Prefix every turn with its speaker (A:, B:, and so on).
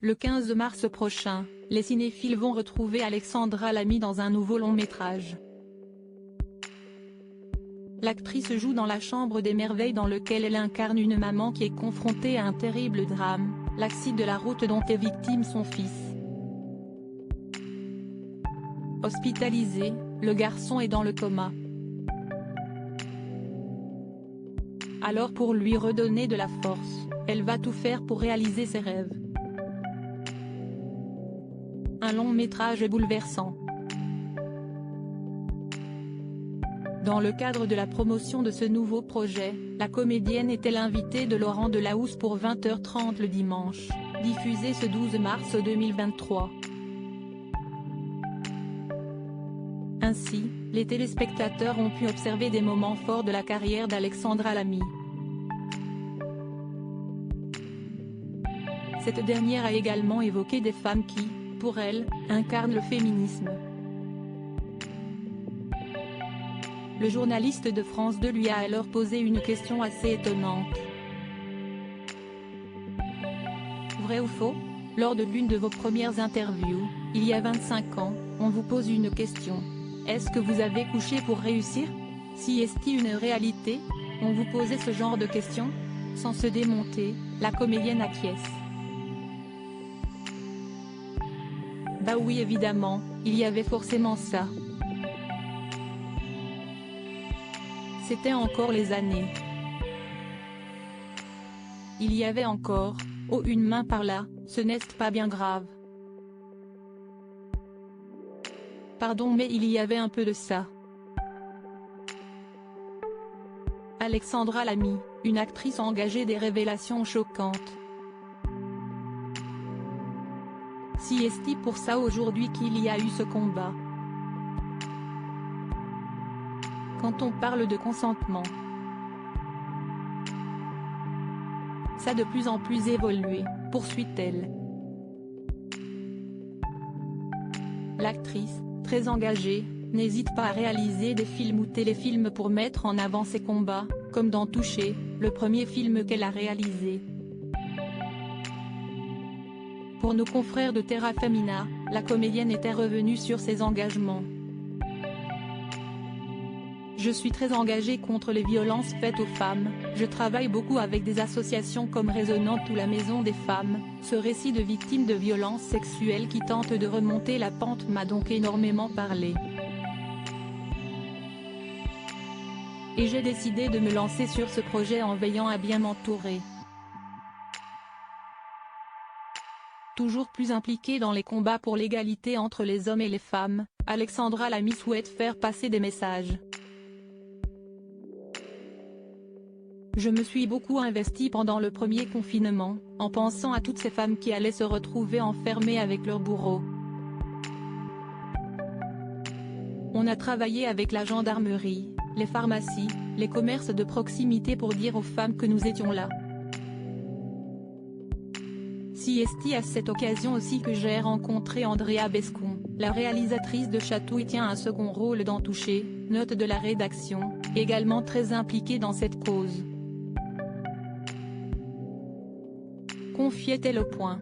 A: Le 15 mars prochain, les cinéphiles vont retrouver Alexandra Lamy dans un nouveau long-métrage. L'actrice joue dans La Chambre des Merveilles dans lequel elle incarne une maman qui est confrontée à un terrible drame, l'accident de la route dont est victime son fils. Hospitalisé, le garçon est dans le coma. Alors pour lui redonner de la force, elle va tout faire pour réaliser ses rêves. Un long métrage bouleversant. Dans le cadre de la promotion de ce nouveau projet, la comédienne était l'invitée de Laurent Delahousse pour 20h30 le dimanche, diffusé ce 12 mars 2023. Ainsi, les téléspectateurs ont pu observer des moments forts de la carrière d'Alexandra Lamy. Cette dernière a également évoqué des femmes qui, pour elle, incarnent le féminisme. Le journaliste de France 2 lui a alors posé une question assez étonnante. Vrai ou faux? Lors de l'une de vos premières interviews, il y a 25 ans, on vous pose une question. Est-ce que vous avez couché pour réussir? Si est-il une réalité? On vous posait ce genre de questions? Sans se démonter, la comédienne acquiesce. Bah oui évidemment, il y avait forcément ça. C'était encore les années. Il y avait encore, oh une main par là, ce n'est pas bien grave. Pardon mais il y avait un peu de ça. Alexandra Lamy, une actrice engagée des révélations choquantes. Si est-il pour ça aujourd'hui qu'il y a eu ce combat? Quand on parle de consentement, ça a de plus en plus évolué, poursuit-elle. L'actrice, très engagée, n'hésite pas à réaliser des films ou téléfilms pour mettre en avant ses combats, comme dans Touché, le premier film qu'elle a réalisé. Pour nos confrères de Terra Femina, la comédienne était revenue sur ses engagements. Je suis très engagée contre les violences faites aux femmes, je travaille beaucoup avec des associations comme Résonante ou la Maison des Femmes, ce récit de victimes de violences sexuelles qui tente de remonter la pente m'a donc énormément parlé. Et j'ai décidé de me lancer sur ce projet en veillant à bien m'entourer. Toujours plus impliquée dans les combats pour l'égalité entre les hommes et les femmes, Alexandra Lamy souhaite faire passer des messages. Je me suis beaucoup investie pendant le premier confinement, en pensant à toutes ces femmes qui allaient se retrouver enfermées avec leurs bourreaux. On a travaillé avec la gendarmerie, les pharmacies, les commerces de proximité pour dire aux femmes que nous étions là. Si est à cette occasion aussi que j'ai rencontré Andrea Bescon, la réalisatrice de Chatouille tient un second rôle dans Touché, note de la rédaction, également très impliquée dans cette cause. Confiait-elle au Point.